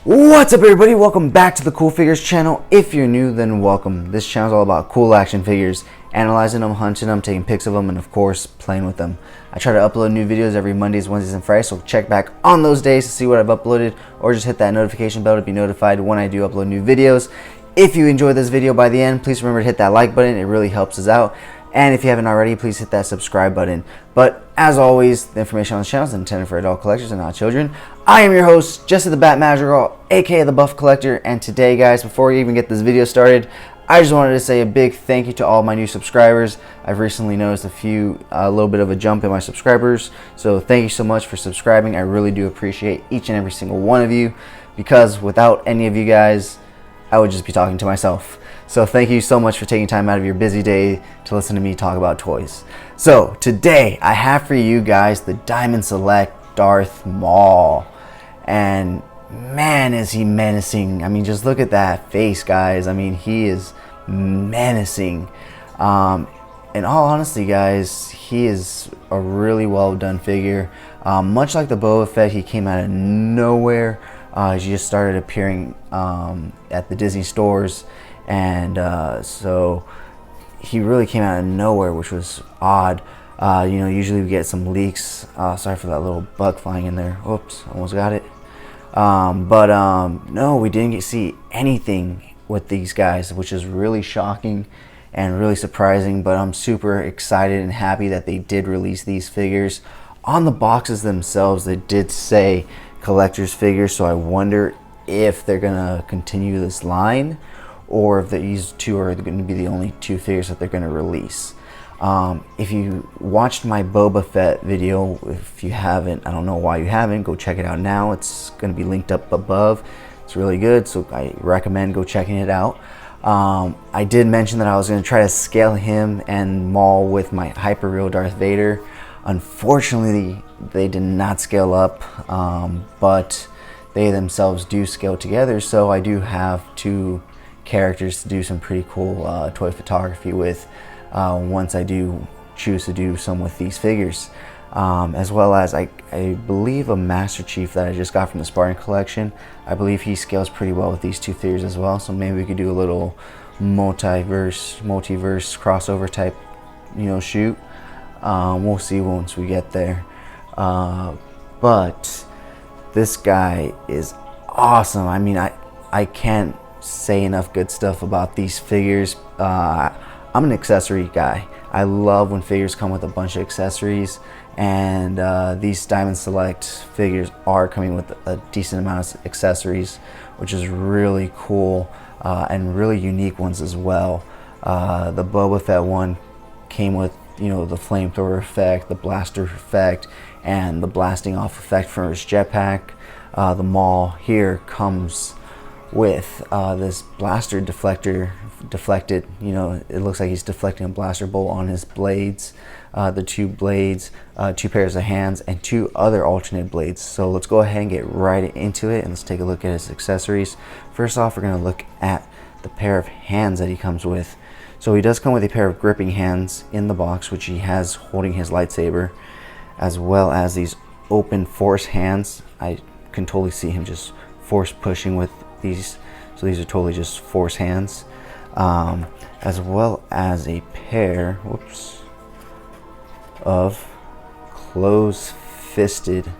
What's up, everybody? Welcome back to the CoolFigurez channel. If you're new, then welcome. This channel is all about cool action figures, analyzing them, hunting them, taking pics of them, and of course playing with them. I try to upload new videos every Mondays, Wednesdays, and Fridays, so check back on those days to see what I've uploaded, or just hit that notification bell to be notified when I do upload new videos. If you enjoyed this video by the end, please remember to hit that like button. It really helps us out. And if you haven't already, please hit that subscribe button. But as always, the information on this channel is intended for adult collectors and not children. I am your host, Jesse the Bat Madrigal, aka the Buff Collector. And today, guys, before we even get this video started, I just wanted to say a big thank you to all my new subscribers. I've recently noticed a little bit of a jump in my subscribers. So thank you so much for subscribing. I really do appreciate each and every single one of you, because without any of you guys, I would just be talking to myself. So thank you so much for taking time out of your busy day to listen to me talk about toys. So today I have for you guys the Diamond Select Darth Maul. And man, is he menacing. I mean, just look at that face, guys. I mean, he is menacing. In all honesty, guys, he is a really well done figure. Much like the Boba Fett, he came out of nowhere. He just started appearing at the Disney stores. And so he really came out of nowhere, which was odd. Usually we get some leaks. Sorry for that little bug flying in there. Oops, almost got it. No, we didn't see anything with these guys, which is really shocking and really surprising. But I'm super excited and happy that they did release these figures. On the boxes themselves, they did say collector's figures, so I wonder if they're gonna continue this line, or if these two are going to be the only two figures that they're going to release. If you watched my Boba Fett video, if you haven't, I don't know why you haven't, go check it out now. It's going to be linked up above. It's really good, so I recommend go checking it out. I did mention that I was going to try to scale him and Maul with my Hyper-Real Darth Vader. Unfortunately, they did not scale up, but they themselves do scale together, so I do have two characters to do some pretty cool toy photography with once I do choose to do some with these figures, as well as I believe a Master Chief that I just got from the Spartan collection. I believe he scales pretty well with these two figures as well, so maybe we could do a little multiverse crossover type shoot. We'll see once we get there, but this guy is awesome. I mean, I can't say enough good stuff about these figures. I'm an accessory guy. I love when figures come with a bunch of accessories, and these Diamond Select figures are coming with a decent amount of accessories, which is really cool, and really unique ones as well. The Boba Fett one came with the flamethrower effect, the blaster effect, and the blasting off effect for his jetpack. The Maul here comes with this blaster deflected, it looks like he's deflecting a blaster bolt on his blades, the two blades, two pairs of hands, and two other alternate blades. So let's go ahead and get right into it, and let's take a look at his accessories. First off, we're going to look at the pair of hands that he comes with. So he does come with a pair of gripping hands in the box, which he has holding his lightsaber, as well as these open force hands. I can totally see him just force pushing with these, so these are totally just force hands, as well as a pair of close-fisted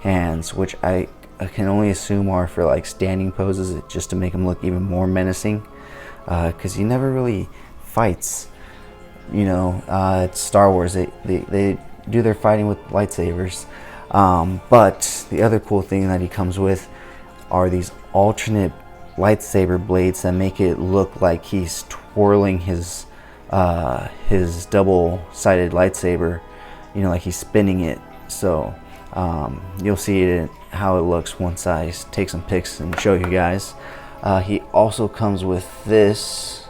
hands, which I can only assume are for like standing poses, just to make him look even more menacing, because he never really fights. It's Star Wars, they do their fighting with lightsabers, but the other cool thing that he comes with are these alternate lightsaber blades that make it look like he's twirling his double-sided lightsaber, like he's spinning it. So you'll see it, how it looks once I take some pics and show you guys. He also comes with this.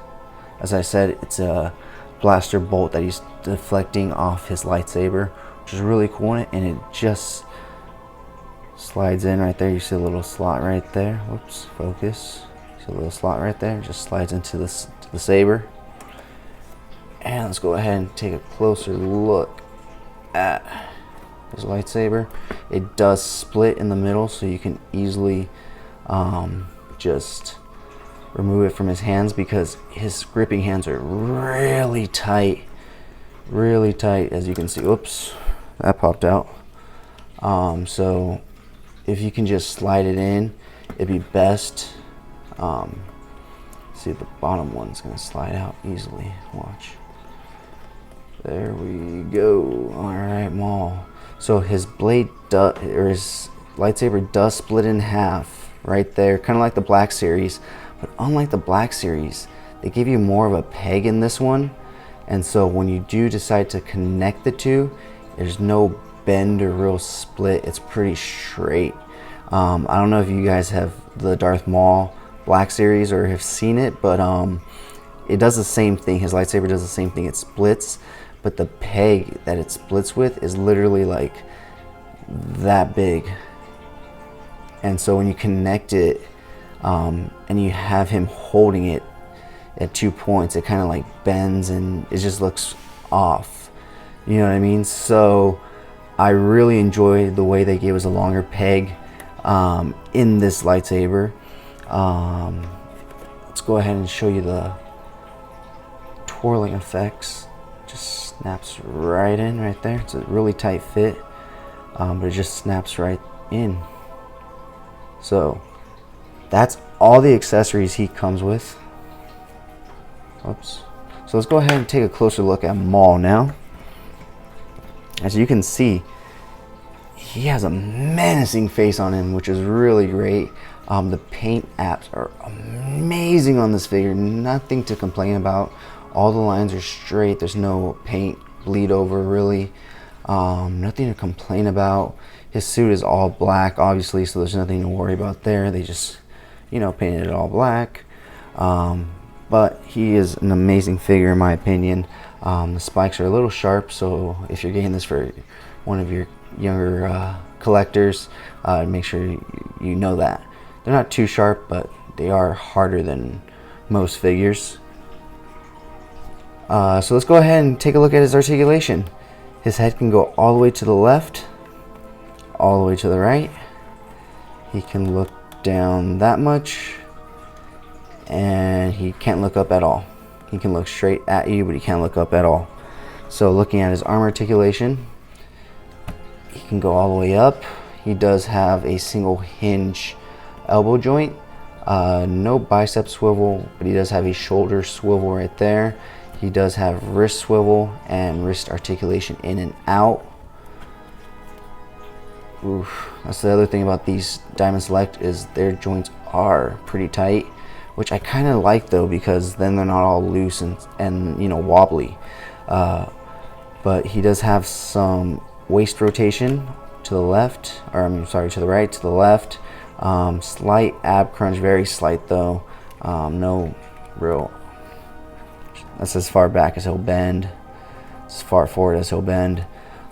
As I said, it's a blaster bolt that he's deflecting off his lightsaber, which is really cool, and it just slides in right there. You see a little slot right there. Whoops, focus. See a little slot right there. It just slides into the saber. And let's go ahead and take a closer look at his lightsaber. It does split in the middle, so you can easily Just remove it from his hands because his gripping hands are really tight, as you can see. Oops, that popped out. So if you can just slide it in, it'd be best. See, the bottom one's gonna slide out easily. Watch. There we go. All right, Maul. So his blade or his lightsaber does split in half right there, kind of like the Black Series. But unlike the Black Series, they give you more of a peg in this one. And so when you do decide to connect the two, there's no bend or real split. It's pretty straight. I don't know if you guys have the Darth Maul Black Series or have seen it, but it does the same thing. His lightsaber does the same thing. It splits, but the peg that it splits with is literally like that big. And so when you connect it and you have him holding it at 2 points, it kind of like bends and it just looks off. You know what I mean? So I really enjoy the way they gave us a longer peg in this lightsaber. Let's go ahead and show you the twirling effects. Just snaps right in right there. It's a really tight fit, but it just snaps right in. So that's all the accessories he comes with. Oops. So let's go ahead and take a closer look at Maul now. As you can see, he has a menacing face on him, which is really great. The paint apps are amazing on this figure. Nothing to complain about. All the lines are straight. There's no paint bleed over really. Nothing to complain about. His suit is all black, obviously, so there's nothing to worry about there. They just, you know, painted it all black. But he is an amazing figure in my opinion. The spikes are a little sharp, so if you're getting this for one of your younger collectors, make sure you know that. They're not too sharp, but they are harder than most figures. So let's go ahead and take a look at his articulation. His head can go all the way to the left, all the way to the right. He can look down that much, and he can't look up at all. He can look straight at you, but he can't look up at all. So looking at his arm articulation, he can go all the way up. He does have a single hinge elbow joint, no bicep swivel, but he does have a shoulder swivel right there. He does have wrist swivel and wrist articulation in and out. Oof. That's the other thing about these Diamond Select is their joints are pretty tight, which I kind of like though, because then they're not all loose and you know, wobbly. But he does have some waist rotation to the left, or I'm sorry, to the right, to the left. Slight ab crunch, very slight though. No real. That's as far back as he'll bend, as far forward as he'll bend.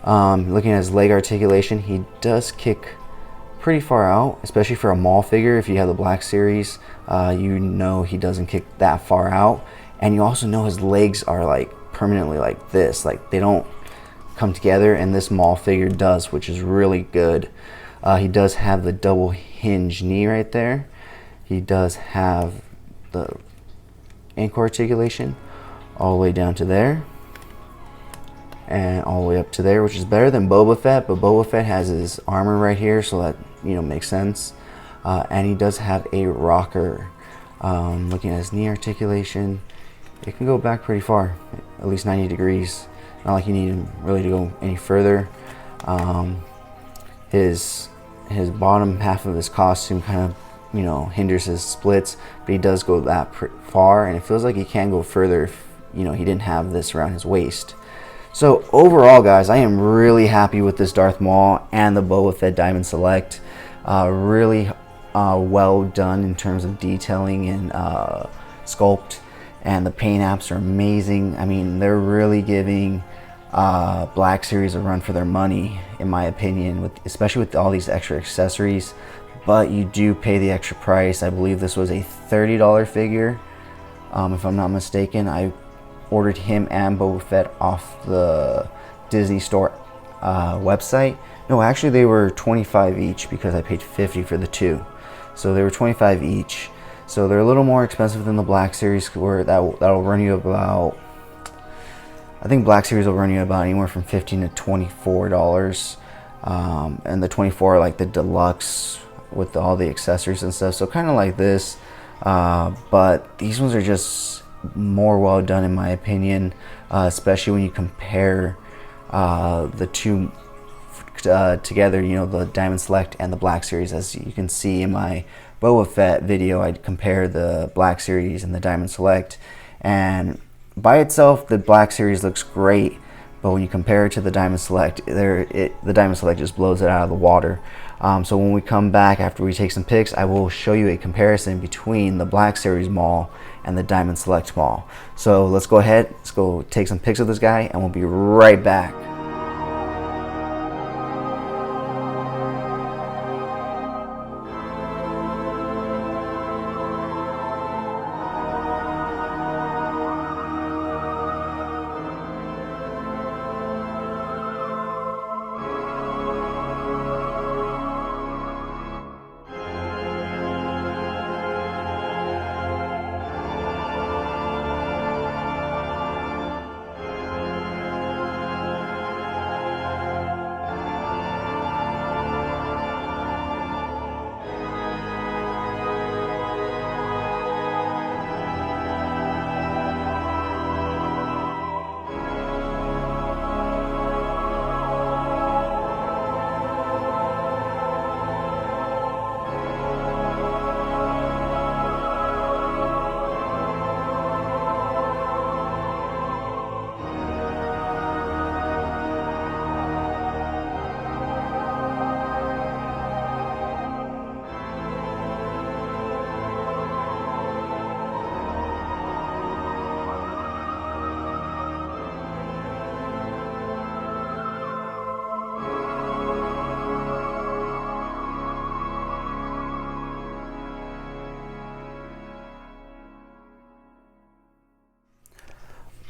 Looking at his leg articulation, he does kick pretty far out, especially for a Maul figure. If you have the Black Series, you know he doesn't kick that far out. And you also know his legs are like permanently like this, like they don't come together, and this Maul figure does, which is really good. He does have the double hinge knee right there. He does have the ankle articulation all the way down to there and all the way up to there, which is better than Boba Fett, but Boba Fett has his armor right here, so that, you know, makes sense. And he does have a rocker. Looking at his knee articulation, it can go back pretty far, at least 90 degrees. Not like you need him really to go any further. His bottom half of his costume kind of, you know, hinders his splits, but he does go that far, and it feels like he can go further if, you know, he didn't have this around his waist. So overall, guys, I am really happy with this Darth Maul and the Boba Fett Diamond Select. Really well done in terms of detailing and sculpt, and the paint apps are amazing. I mean, they're really giving Black Series a run for their money, in my opinion, especially with all these extra accessories. But you do pay the extra price. I believe this was a $30 figure, if I'm not mistaken. I ordered him and Boba Fett off the Disney Store website. No, actually they were $25 each because I paid $50 for the two. So they were $25 each. So they're a little more expensive than the Black Series, where that'll run you about, I think Black Series will run you about anywhere from $15 to $24. And the 24 are like the deluxe with all the accessories and stuff. So kind of like this, but these ones are just more well done in my opinion, especially when you compare the two together, you know, the Diamond Select and the Black Series. As you can see in my Boba Fett video, I compare the Black Series and the Diamond Select, and by itself the Black Series looks great, but when you compare it to the Diamond Select, the Diamond Select just blows it out of the water. So when we come back after we take some pics, I will show you a comparison between the Black Series Maul and the Diamond Select Maul. So let's go ahead, let's go take some pics of this guy, and we'll be right back.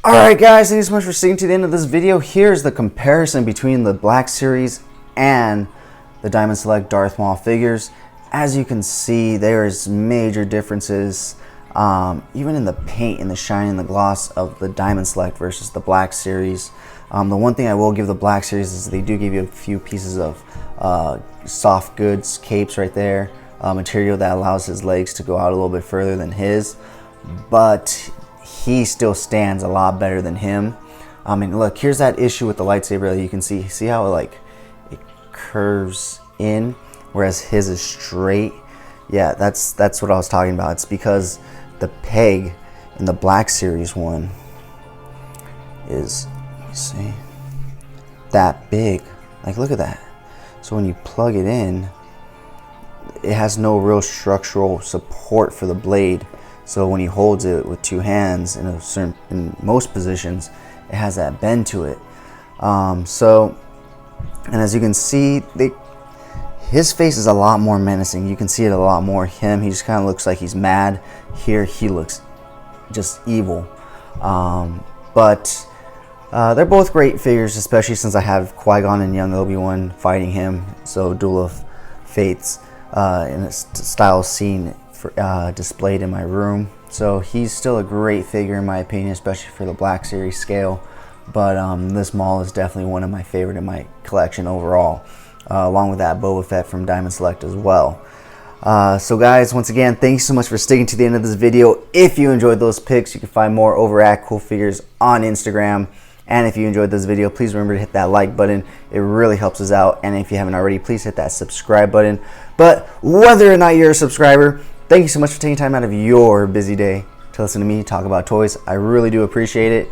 Alright guys, thank you so much for sticking to the end of this video. Here's the comparison between the Black Series and the Diamond Select Darth Maul figures. As you can see, there's major differences, even in the paint and the shine and the gloss of the Diamond Select versus the Black Series. The one thing I will give the Black Series is they do give you a few pieces of soft goods, capes right there, material that allows his legs to go out a little bit further than his, but he still stands a lot better than him. I mean, look, here's that issue with the lightsaber that you can see how it curves in, whereas his is straight. Yeah, that's what I was talking about. It's because the peg in the Black Series one is, let me see, that big. Like, look at that. So when you plug it in, it has no real structural support for the blade. So when he holds it with two hands in most positions, it has that bend to it. And as you can see, his face is a lot more menacing. You can see it a lot more. He just kind of looks like he's mad. Here he looks just evil. But they're both great figures, especially since I have Qui-Gon and young Obi-Wan fighting him. So Duel of Fates in a style scene displayed in my room. So he's still a great figure in my opinion, especially for the Black Series scale. But this Maul is definitely one of my favorite in my collection overall, along with that Boba Fett from Diamond Select as well. So guys, once again, thanks so much for sticking to the end of this video. If you enjoyed those pics, you can find more over at CoolFigurez on Instagram. And if you enjoyed this video, please remember to hit that like button. It really helps us out. And if you haven't already, please hit that subscribe button. But whether or not you're a subscriber, thank you so much for taking time out of your busy day to listen to me talk about toys. I really do appreciate it.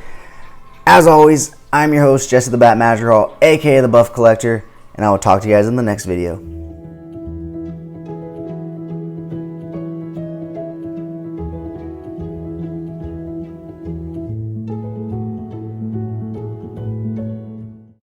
As always, I'm your host, Jesse the Bat Madrigal, aka the Buff Collector, and I will talk to you guys in the next video.